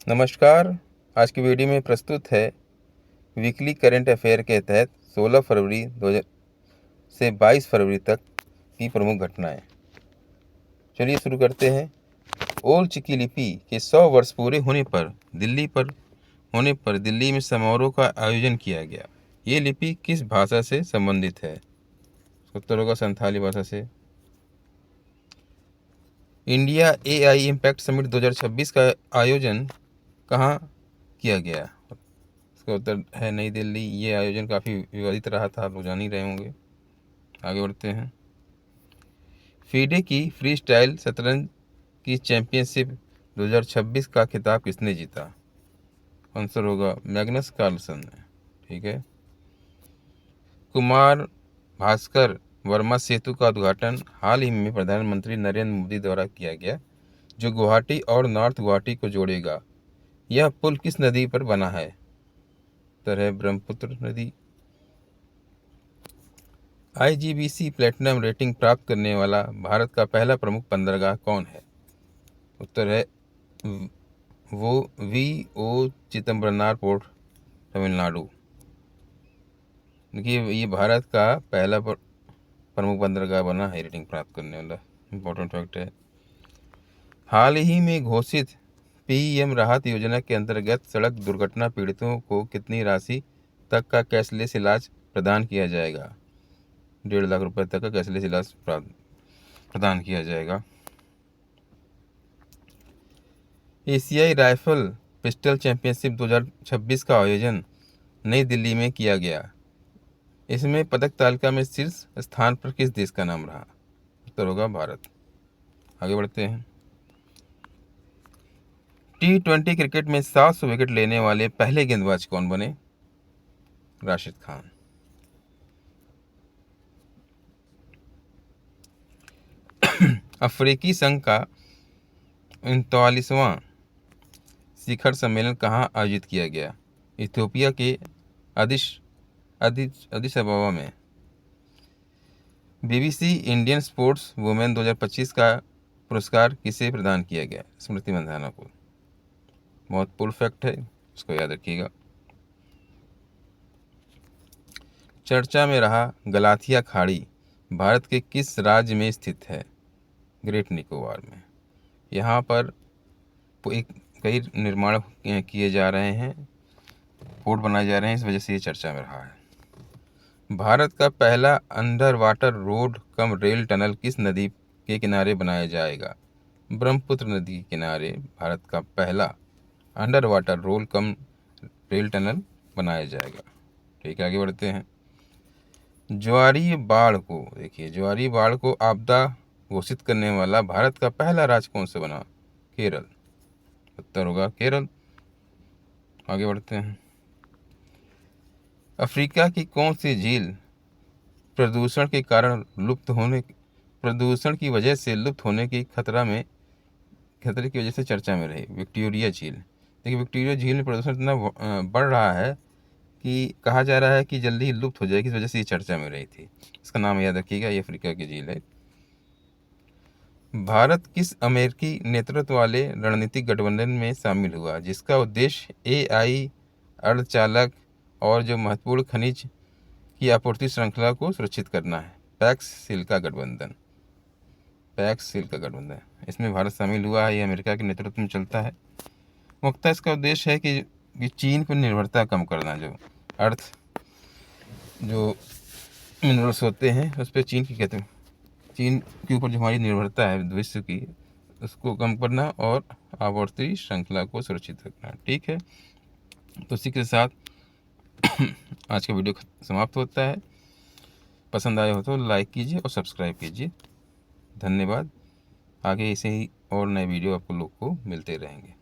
नमस्कार। आज की वीडियो में प्रस्तुत है वीकली करंट अफेयर के तहत 16 फरवरी 2000 से 22 फरवरी तक की प्रमुख घटनाएं। चलिए शुरू करते हैं। ओल चिकी लिपि के 100 वर्ष पूरे होने पर दिल्ली में समारोह का आयोजन किया गया। ये लिपि किस भाषा से संबंधित है? उत्तर होगा संथाली भाषा से। इंडिया एआई इम्पैक्ट समिट 2026 का आयोजन कहाँ किया गया? इसका उत्तर है नई दिल्ली। ये आयोजन काफ़ी विवादित रहा था, आप लोग जान ही रहे होंगे। आगे बढ़ते हैं। फीडे की फ्री स्टाइल शतरंज की चैंपियनशिप 2026 का खिताब किसने जीता? आंसर होगा मैग्नस कार्लसन ने। ठीक है। कुमार भास्कर वर्मा सेतु का उद्घाटन हाल ही में प्रधानमंत्री नरेंद्र मोदी द्वारा किया गया, जो गुवाहाटी और नॉर्थ गुवाहाटी को जोड़ेगा। यह पुल किस नदी पर बना है? उत्तर है ब्रह्मपुत्र नदी। आईजीबीसी प्लेटिनम रेटिंग प्राप्त करने वाला भारत का पहला प्रमुख बंदरगाह कौन है? उत्तर है वो वी.ओ. चिदम्बरनार पोर्ट, तमिलनाडु। देखिए, ये भारत का पहला प्रमुख बंदरगाह बना है रेटिंग प्राप्त करने वाला। इम्पोर्टेंट फैक्ट है। हाल ही में घोषित पीएम राहत योजना के अंतर्गत सड़क दुर्घटना पीड़ितों को कितनी राशि तक का कैशलेस इलाज प्रदान किया जाएगा? 1.5 लाख रुपए तक का कैशलेस इलाज प्रदान किया जाएगा। एशियाई राइफल पिस्टल चैंपियनशिप 2026 का आयोजन नई दिल्ली में किया गया। इसमें पदक तालिका में शीर्ष स्थान पर किस देश का नाम रहा? उत्तर होगा भारत। आगे बढ़ते हैं। T20 क्रिकेट में 700 विकेट लेने वाले पहले गेंदबाज कौन बने? राशिद खान। अफ्रीकी संघ का 39वां शिखर सम्मेलन कहाँ आयोजित किया गया? इथियोपिया के अदिस अबाबा में। बीबीसी इंडियन स्पोर्ट्स वुमेन 2025 का पुरस्कार किसे प्रदान किया गया? स्मृति मंधाना को। महत्वपूर्ण फैक्ट है, इसको याद रखिएगा। चर्चा में रहा गलाथिया खाड़ी भारत के किस राज्य में स्थित है? ग्रेट निकोबार में। यहाँ पर कई निर्माण किए जा रहे हैं, पोर्ट बनाए जा रहे हैं, इस वजह से ये चर्चा में रहा है। भारत का पहला under water road cum rail tunnel किस नदी के किनारे बनाया जाएगा? ब्रह्मपुत्र नदी के किनारे भारत का पहला under water road cum rail tunnel बनाया जाएगा। ठीक है, आगे बढ़ते हैं। ज्वारी बाढ़ को आपदा घोषित करने वाला भारत का पहला राज्य कौन से बना? केरल। उत्तर होगा केरल। आगे बढ़ते हैं। अफ्रीका की कौन सी झील प्रदूषण की वजह से लुप्त होने की खतरे की वजह से चर्चा में रही? विक्टोरिया झील। देखिए, विक्टोरिया झील में प्रदूषण इतना बढ़ रहा है कि कहा जा रहा है कि जल्दी ही लुप्त हो जाएगी, इस वजह से ये चर्चा में रही थी। इसका नाम याद रखिएगा, ये अफ्रीका की झील है। भारत किस अमेरिकी नेतृत्व वाले रणनीतिक गठबंधन में शामिल हुआ, जिसका उद्देश्य एआई अर्धचालक और जो महत्वपूर्ण खनिज की आपूर्ति श्रृंखला को सुरक्षित करना है? पैक्स सील का गठबंधन। इसमें भारत शामिल हुआ है। ये अमेरिका के नेतृत्व में चलता है। मुख्यतः इसका उद्देश्य है कि चीन पर निर्भरता कम करना। जो मिनरल्स होते हैं उस पर चीन के ऊपर जो हमारी निर्भरता है विश्व की, उसको कम करना और आपूर्ति श्रृंखला को सुरक्षित रखना। ठीक है, तो इसी के साथ आज का वीडियो समाप्त होता है। पसंद आया हो तो लाइक कीजिए और सब्सक्राइब कीजिए। धन्यवाद। आगे ऐसे ही और नए वीडियो आपको लोग को मिलते रहेंगे।